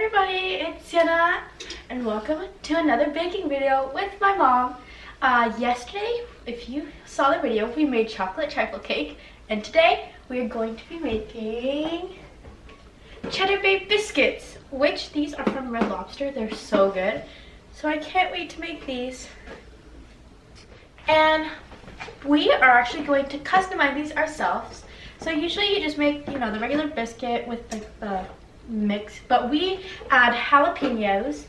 everybody, it's Sienna and welcome to another baking video with my mom. Yesterday, if you saw the video, we made chocolate trifle cake, and today we are going to be making cheddar baked biscuits, which these are from Red Lobster. They're so good, so I can't wait to make these. And we are actually going to customize these ourselves. So usually you just make, the regular biscuit with like the mix, but we add jalapenos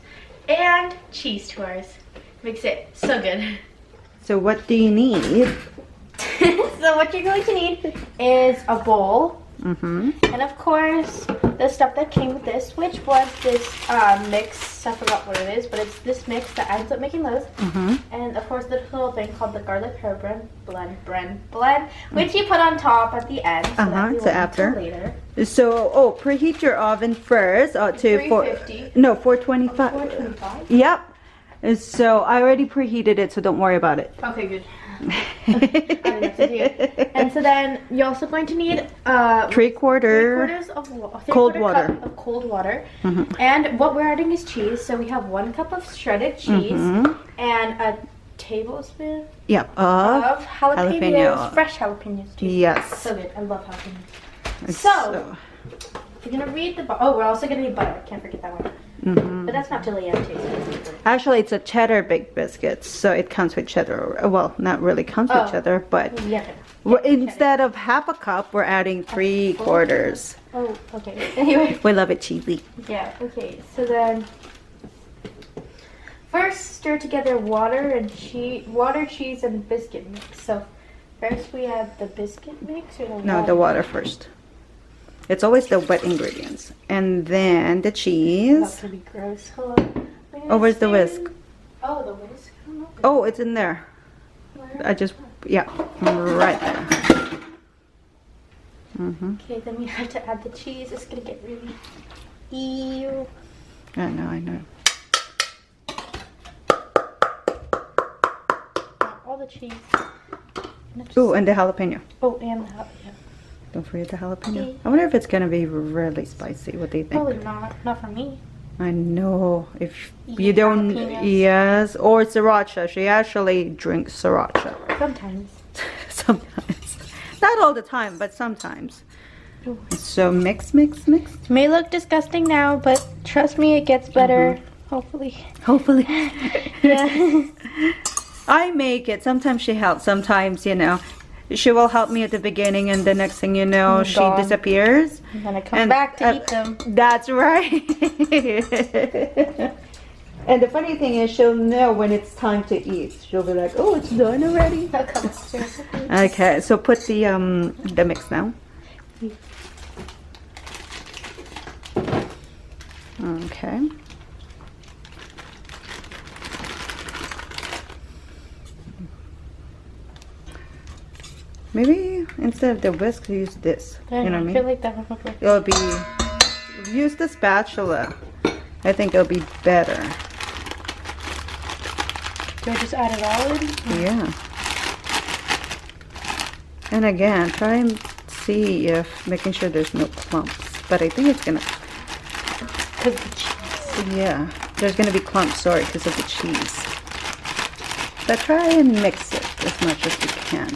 and cheese to ours. Makes it so good. So what do you need? So what you're going to need is a bowl. Mm-hmm. And of course, the stuff that came with this, which was this mix. I forgot what it is, but it's this mix that ends up making those. Mm-hmm. And of course, this little thing called the garlic herb blend, which you put on top at the end. So after. Later. So, preheat your oven first to 350. 425. 425. Yep. So I already preheated it, so don't worry about it. Okay, good. And so then you're also going to need three quarters of cold water. Cup of cold water. Mm-hmm. And what we're adding is cheese. So we have 1 cup of shredded cheese and a tablespoon of jalapenos, fresh jalapenos too. Yes. So good. I love jalapenos. So we're gonna read the we're also gonna need butter. Can't forget that one. Mm-hmm. But that's not till the end too. Actually, it's a cheddar baked biscuit, so it comes with cheddar. Well, not really comes with cheddar, but instead of half a cup, we're adding 3 quarters. Oh, okay. Anyway, we love it cheesy. Yeah. Okay. So then, first stir together water, cheese, and biscuit mix. So first we add the biscuit mix, or the water? No, the water first. It's always the wet ingredients. And then the cheese. That's gonna be gross. Hold on. Oh, where's the whisk? Oh, the whisk. I don't know. Oh, it's in there. Right there. Okay, then we have to add the cheese. It's gonna get really ew. I know. All the cheese. Oh, and the jalapeno. Oh, and the jalapeno. Don't forget the jalapeno. I wonder if it's gonna be really spicy. What do you think? Probably not. Not for me. I know. If you don't, yes, or sriracha. She actually drinks sriracha. Sometimes. Sometimes. Not all the time, but sometimes. Ooh. So mix. It may look disgusting now, but trust me, it gets better. Hopefully. Yeah. I make it. Sometimes she helps. Sometimes, she will help me at the beginning, and the next thing you know, she disappears. I'm gonna come back to eat them. That's right. And the funny thing is, she'll know when it's time to eat. She'll be like, "Oh, it's done already." Okay, so put the mix now. Okay. Maybe instead of the whisk, use this. You know what I mean? I feel like that would look like it'll be. Use the spatula. I think it'll be better. Do I just add it all in? Yeah. And again, try and see if making sure there's no clumps. But I think it's gonna. Because the cheese. Yeah, there's gonna be clumps. Sorry, because of the cheese. But try and mix it as much as you can.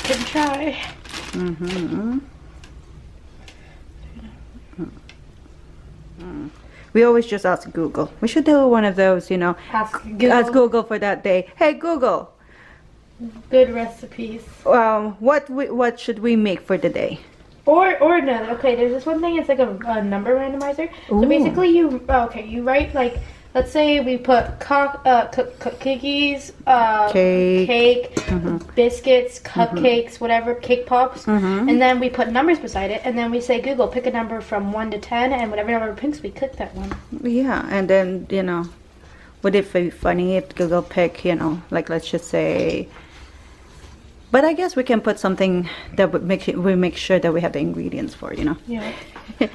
Good try. We always just ask Google. We should do one of those, Ask Google for that day. Hey Google. Good recipes. What should we make for the day? Or no. Okay, there's this one thing. It's like a number randomizer. Ooh. So basically, you write like. Let's say we put cookies, cake, biscuits, cupcakes, whatever, cake pops, and then we put numbers beside it, and then we say, Google, pick a number from 1 to 10, and whatever number picks, we click that one. Yeah, and then, would it be funny if Google pick, like let's just say, but I guess we can put something that would make sure that we have the ingredients for, Yeah.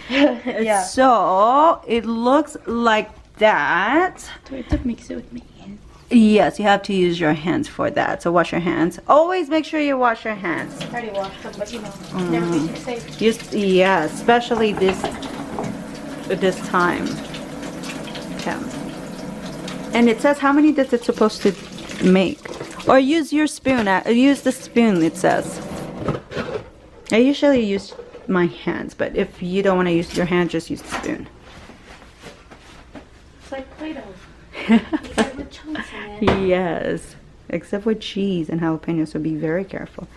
Yeah. So, it looks like that. Do I have to mix it with my hands? Yes, you have to use your hands for that. So wash your hands. Always make sure you wash your hands. I already washed them, but never be too safe. Yeah, especially this time. attempt. And it says how many that it's supposed to make. Or use your spoon. Use the spoon, it says. I usually use my hands, but if you don't want to use your hand, just use the spoon. It's like Play-Doh. Except with chunks in it. Yes. Except with cheese and jalapenos, so be very careful.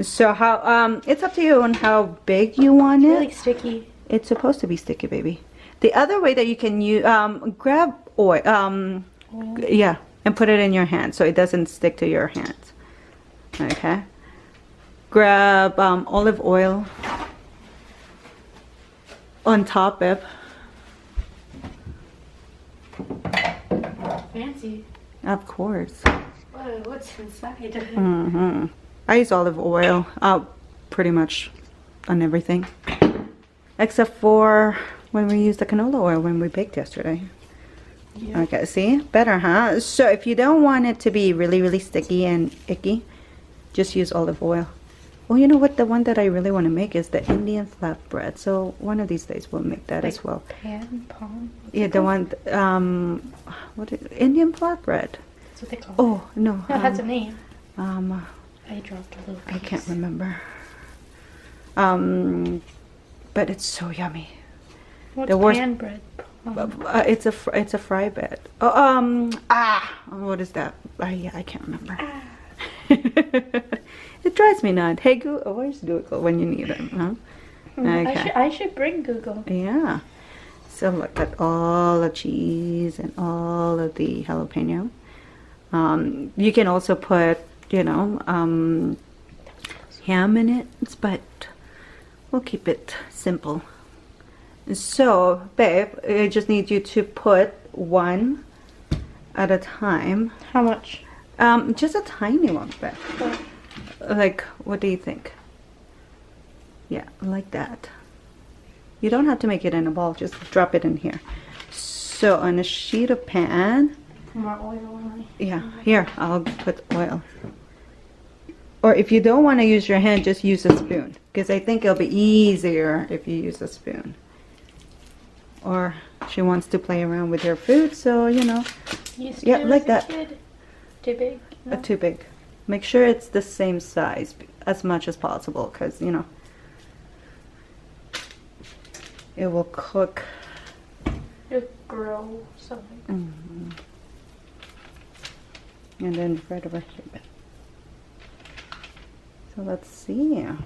So how, it's up to you on how big you want it. It's really sticky. It's supposed to be sticky, baby. The other way that you can use, grab oil, yeah, and put it in your hand so it doesn't stick to your hands. Okay. Grab olive oil on top of. Fancy. Of course. Whoa, what's inside? Mm-hmm. I use olive oil pretty much on everything. Except for when we used the canola oil when we baked yesterday. Yeah. Okay, see? Better, huh? So if you don't want it to be really, really sticky and icky, just use olive oil. Well, you know what? The one that I really want to make is the Indian flatbread. So one of these days we'll make that as well. Palm? Yeah, the one, Indian flatbread. That's what they call it. Oh, no. No, it has a name. I dropped a little piece. I can't remember. But it's so yummy. What's the worst, pan bread? it's a fry bread. Oh, what is that? I can't remember. It drives me nuts. Hey Google, where's Google when you need him? Huh? Okay. I should bring Google. Yeah. So look at all the cheese and all of the jalapeno. You can also put, you know, ham in it, but we'll keep it simple. So, babe, I just need you to put one at a time. How much? Just a tiny one, babe. Like, what do you think? Yeah, like that. You don't have to make it in a ball, just drop it in here. So, on a sheet of pan. More oil on it. Yeah, here, I'll put oil. Or if you don't want to use your hand, just use a spoon. Because I think it'll be easier if you use a spoon. Or she wants to play around with her food, so, you know. Yeah, like that. Kid. Too big? No? Too big. Make sure it's the same size as much as possible, because, you know, it will cook. It'll grow something. Mm-hmm. And then right over here. So let's see how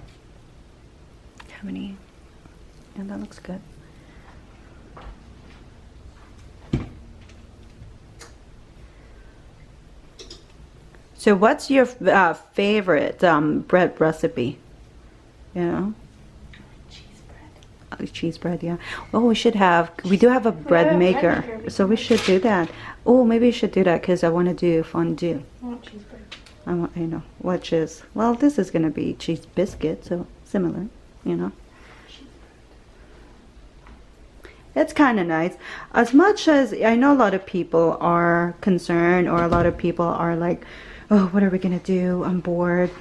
many, and that looks good. So what's your favorite bread recipe? You know? Cheese bread. Cheese bread, yeah. Oh, we do have a bread maker, so we should do that. Oh, maybe we should do that because I want to do fondue. I want cheese bread. I know, which is, well, this is going to be cheese biscuit, so similar, you know. It's kind of nice. As much as I know a lot of people are concerned, or a lot of people are like, oh, what are we going to do? I'm bored.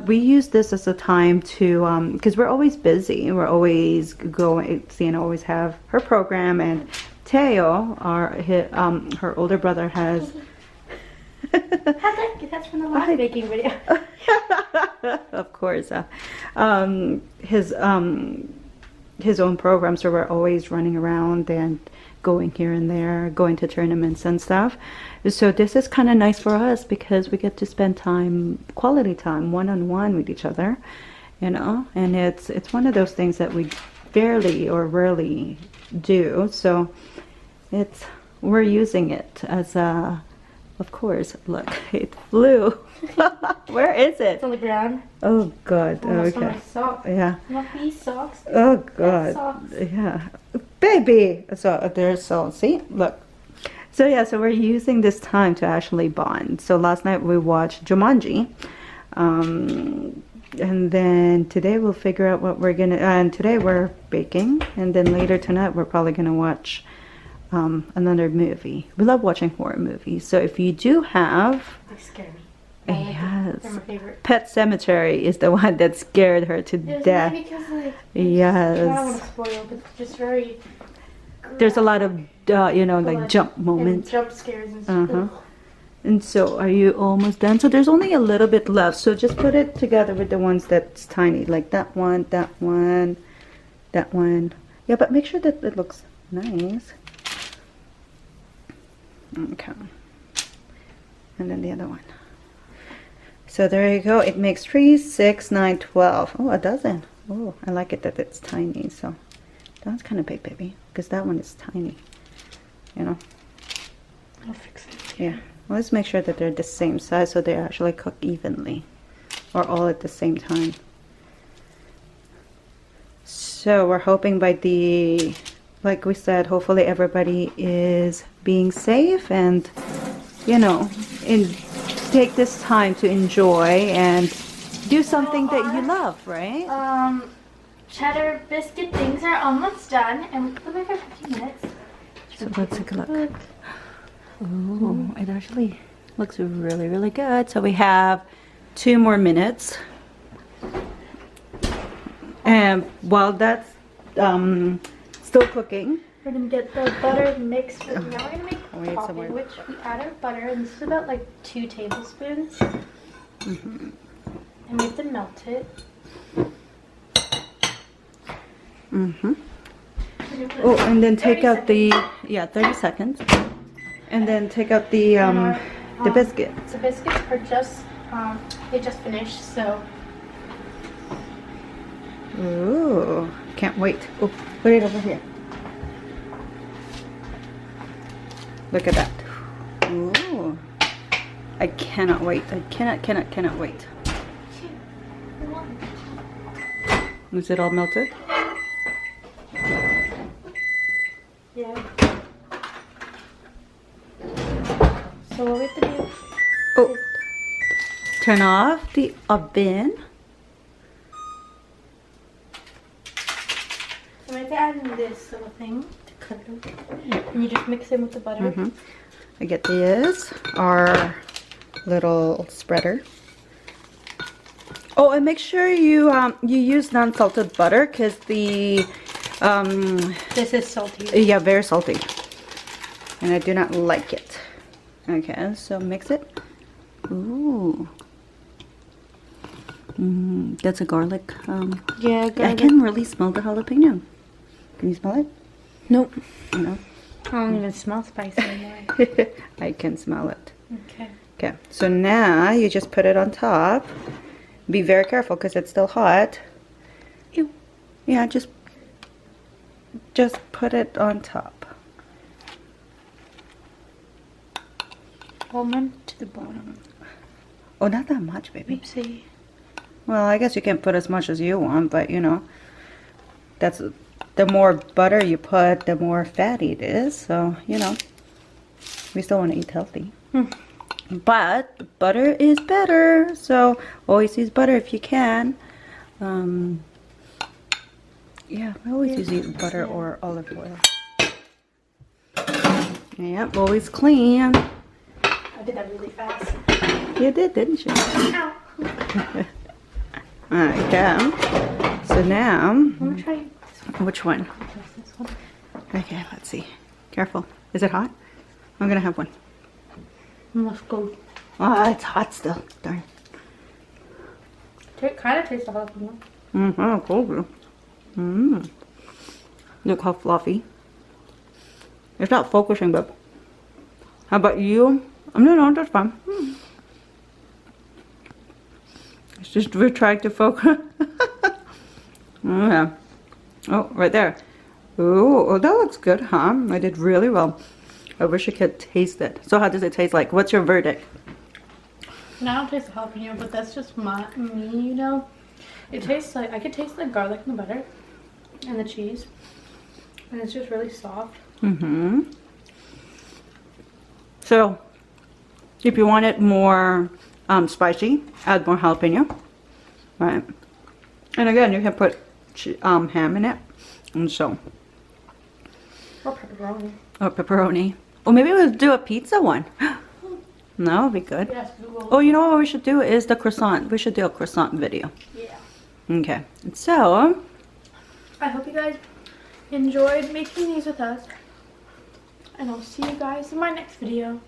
We use this as a time to, because we're always busy. We're always going, Sienna always have her program, and Teo, her older brother, has... That's from the last baking video. Of course. His own program, so we're always running around and going here and there, going to tournaments and stuff. So this is kind of nice for us because we get to spend time, quality time, one-on-one with each other, you know, and it's one of those things that we barely or rarely do. So we're using it as a, of course, look, it flew. Where is it? It's on the ground. Oh God. Oh, okay. my socks. Yeah. Not these socks. Oh God. Socks. Yeah. Baby. So there's see, look. So yeah, so we're using this time to actually bond. So last night we watched Jumanji. And then today we'll figure out what we're gonna, and today we're baking, and then later tonight we're probably gonna watch another movie. We love watching horror movies. So if you do have, They scare me. yes, They're my favorite. Pet Cemetery is the one that scared her to death. Because like, Yes. I don't want to spoil, but it's just very there's a lot of, you know, like jump moments. And jump scares and stuff. And so, are you almost done? So there's only a little bit left. So just put it together with the ones that's tiny, like that one, that one, that one. Yeah, but make sure that it looks nice. Okay. And then the other one. So there you go. It makes 3, 6, 9, 12. Oh, a dozen. Oh, I like it that it's tiny. So that's kind of big, baby, because that one is tiny. You know. I'll fix it. Yeah. Well, let's make sure that they're the same size so they actually cook evenly, or all at the same time. So we're hoping by the, like we said, hopefully everybody is being safe and, you know, take this time to enjoy and do something that you love, right? Cheddar biscuit things are almost done, and we put them in for 15 minutes. So let's take a look. Oh, it actually looks really, really good. So we have 2 more minutes. And while that's still cooking, we're gonna get the butter mixed with, now we're gonna make coffee, somewhere. which we added butter, and this is about like 2 tablespoons. And we have to melt it. Oh, and then take out the, 30 seconds. And then take out the biscuits. The biscuits are just, they just finished, so. Ooh, can't wait. Oh, put it over here. Look at that. Ooh, I cannot wait. I cannot wait. 2, 1. Is it all melted? Yeah. So what we have to do? Oh, turn off the oven. So we have to add in this little thing to cut it. And you just mix it with the butter. I get this, our little spreader. Oh, and make sure you you use non-salted butter, because the This is salty. yeah, very salty, and I do not like it. Okay, so mix it. Ooh, that's a garlic. Yeah, I can really smell the jalapeno. Can you smell it? Nope. No. I don't even smell spicy anymore. I can smell it. Okay. Okay, so now you just put it on top. Be very careful because it's still hot. Ew. Yeah, just put it on top. Almond to the bottom. Oh, not that much, baby. Oopsie. Well, I guess you can put as much as you want, but you know, that's the more butter you put, the more fatty it is. So, you know, we still want to eat healthy. But butter is better, so always use butter if you can. Yeah, I always use butter or olive oil. Yep, always clean. I did that really fast. You did, didn't you? Ow. Alright, go. So now, I'm gonna try which one? this one. Okay, let's see. Careful. Is it hot? I'm gonna have one. Let's go. Oh, it's hot still. Darn. It kind of tastes the jalapeno. I told you. Look how fluffy. It's not focusing, but how about you? No, that's fine. It's just we're trying to focus. Oh, yeah. Oh, right there. Oh, that looks good, huh? I did really well. I wish I could taste it. So how does it taste like? What's your verdict? And I don't taste the jalapeno, but that's just me, you know. It tastes like, I could taste the garlic and the butter and the cheese. And it's just really soft. So, if you want it more spicy, add more jalapeno. Right. And again, you can put ham in it. And so. Or pepperoni. Or pepperoni. Or maybe we'll do a pizza one. No, that would be good. Yes, we will. Oh, you know what we should do is the croissant. We should do a croissant video. Yeah. Okay. So, I hope you guys enjoyed making these with us. And I'll see you guys in my next video.